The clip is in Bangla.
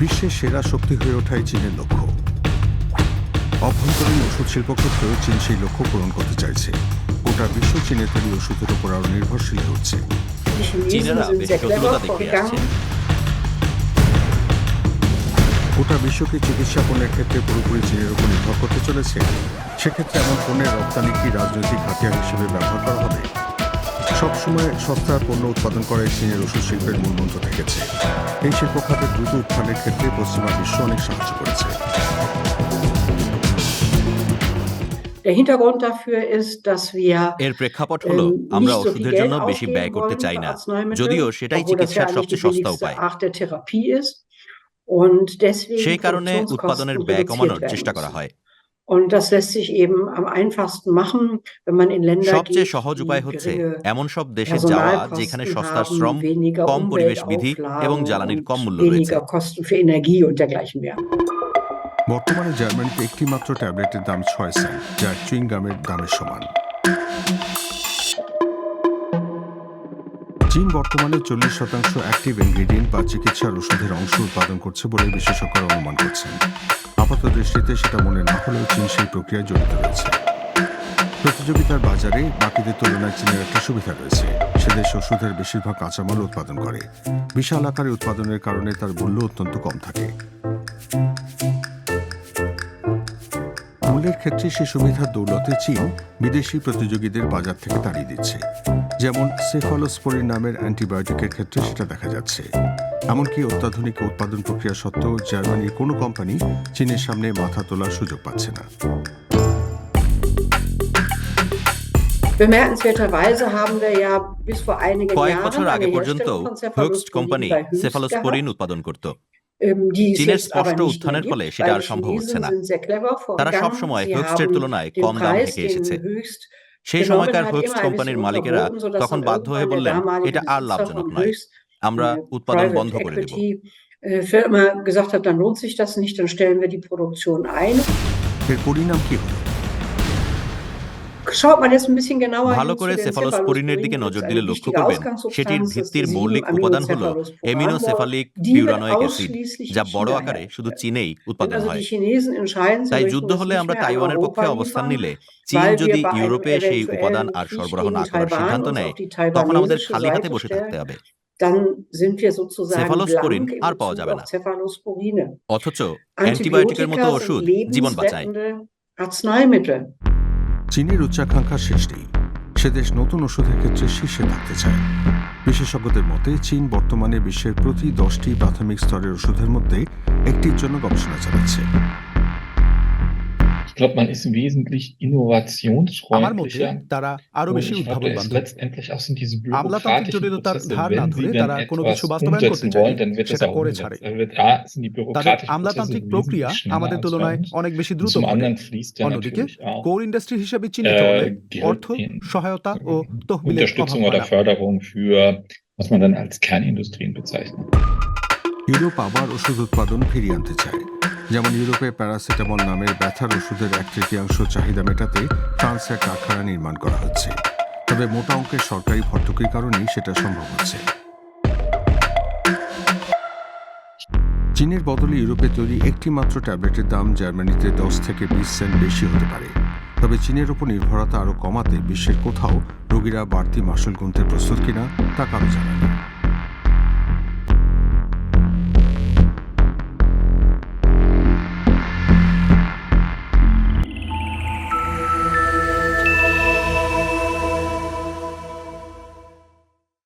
বিশ্বের সেরা শক্তি হয়ে ওঠাই চীনের লক্ষ্য। অভ্যন্তরীণ ওষুধ শিল্প ক্ষেত্রেও চীন সেই লক্ষ্য পূরণ করতে চাইছে। গোটা বিশ্ব চীনের তৈরি ওষুধের উপর আরো নির্ভরশীল হচ্ছে। গোটা বিশ্বকে চিকিৎসা পণ্যের ক্ষেত্রে পুরোপুরি চীনের উপর নির্ভর করতে চলেছে। সেক্ষেত্রে এমন পণ্যের রপ্তানি কি রাজনৈতিক হাতিয়ার হিসেবে ব্যবহার করা হবে? সবসময় সস্তা পণ্য উৎপাদন করাই চীনের ওষুধ শিল্পের মূল মন্ত্র থেকেছে। এই শিল্প খাতের দ্রুত উত্থানের ক্ষেত্রে পশ্চিমা বিশ্ব অনেক সাহায্য করেছে। এর প্রেক্ষাপট হলো আমরা ওষুধের জন্য বেশি ব্যয় করতে চাই না, যদিও সেটাই চিকিৎসার সবচেয়ে সস্তা উপায়। সেই কারণে উৎপাদনের ব্যয় কমানোর চেষ্টা করা হয়। সবচেয়ে সহজ উপায় হচ্ছে এমন সব দেশে যাওয়া যেখানে সস্তা শ্রম, কম পরিবেশ বিধি এবং জ্বালানির কম মূল্য রয়েছে। বর্তমানে জার্মানিতে একটি মাত্র ট্যাবলেটের দাম 6 সেন্ট, যা চুইংগামের দামের সমান। চীন বর্তমানে 40% অ্যাক্টিভ ইনগ্রেডিয়েন্ট বা চিকিৎসার ওষুধের অংশ উৎপাদন করছে বলে বিশেষজ্ঞরা অনুমান করছেন। আপাত দৃষ্টিতে সেটা মনে না হলেও চীন সেই প্রক্রিয়ায় জড়িত রয়েছে। প্রতিযোগিতার বাজারে বাকিদের তুলনায় চীনের একটা সুবিধা রয়েছে। সে দেশ ওষুধের বেশিরভাগ কাঁচামাল উৎপাদন করে। বিশাল আকারে উৎপাদনের কারণে তার মূল্য অত্যন্ত কম থাকে। মূল্যের ক্ষেত্রে সে সুবিধার দৌলতে চীন বিদেশি প্রতিযোগীদের বাজার থেকে তাড়িয়ে দিচ্ছে। যেমন সেফালোস্পোরিন নামের অ্যান্টিবায়োটিকের ক্ষেত্রে সেটা দেখা যাচ্ছে। এমনকি অত্যাধুনিক উৎপাদন প্রক্রিয়া সত্ত্বেও জার্মানির কোনো কোম্পানি চীনের সামনে মাথা তোলার সুযোগ পাচ্ছে না। কয়েক বছর আগে পর্যন্ত হোক্সট কোম্পানি সেফালোস্পোরিন উৎপাদন করত। চীনের স্পষ্ট উত্থানের ফলে সেটা আর সম্ভব হচ্ছে না। তারা সবসময় হোক্সটের তুলনায় কম দাম থেকে এসেছে। সেই সময়কার হোক্সট কোম্পানির মালিকেরা তখন বাধ্য হয়ে বললেন, এটা আর লাভজনক নয়, আমরা উৎপাদন বন্ধ করে দেব। এর পরিণাম কি হলো? ভালো করে সেফালোস্পোরিনের দিকে নজর দিলে লক্ষ্য করবেন সেটির ভিত্তির মৌলিক উপাদান হলো এমিনোসেফালিক বিউরানোয়িক অ্যাসিড, যা বড় আকারে শুধু চীনেই উৎপাদন হয়। তাই যুদ্ধ হলে আমরা তাইওয়ানের পক্ষে অবস্থান নিলে চীন যদি ইউরোপে সেই উপাদান আর সরবরাহ না করার সিদ্ধান্ত নেয়, তখন আমাদের খালি হাতে বসে থাকতে হবে। সেফালোস্পোরিন আর পাওয়া যাবে না। অথচ অ্যান্টিবায়োটিকের মতো ওষুধ জীবন বাঁচায়। চীনের উচ্চাকাঙ্ক্ষা শেষ নেই। সে দেশ নতুন ওষুধের ক্ষেত্রে শীর্ষে থাকতে চায়। বিশেষজ্ঞদের মতে চীন বর্তমানে বিশ্বের প্রতি 10টি প্রাথমিক স্তরের ওষুধের মধ্যে একটির জন্য গবেষণা চালাচ্ছে। আমার মতে তারা আরো বেশি উদ্ভাবন বান্ধব। আমলাতান্ত্রিক জটিলতার ধার না ধরে তারা কোনো কিছু বাস্তবায়ন করতে চায়, সেটা করে ছাড়ে। তাদের আমলাতান্ত্রিক প্রক্রিয়া আমাদের তুলনায় অনেক বেশি দ্রুত ঘটে। অন্যদিকে কোর ইন্ডাস্ট্রি হিসেবে চিহ্নিত হলে অর্থ, সহায়তা ও তহবিলের অভাব হয় না। ইউরোপ আবার ওষুধ উৎপাদন ফিরিয়ে আনতে চায়। যেমন ইউরোপে প্যারাসিটামল নামের ব্যথার ওষুধের 1/3 চাহিদা মেটাতে ফ্রান্সে কারখানা নির্মাণ করা হচ্ছে। তবে মোটা অঙ্কের সরকারি ভর্তুকির কারণেই সেটা সম্ভব হচ্ছে। চীনের বদলে ইউরোপে তৈরি একটি মাত্র ট্যাবলেটের দাম জার্মানিতে 10 থেকে 20 সেন্ট বেশি হতে পারে। তবে চীনের উপর নির্ভরতা আরও কমাতে বিশ্বের কোথাও রোগীরা বাড়তি মাসুল গুনতে প্রস্তুত কিনা তা কারো জানা নেই।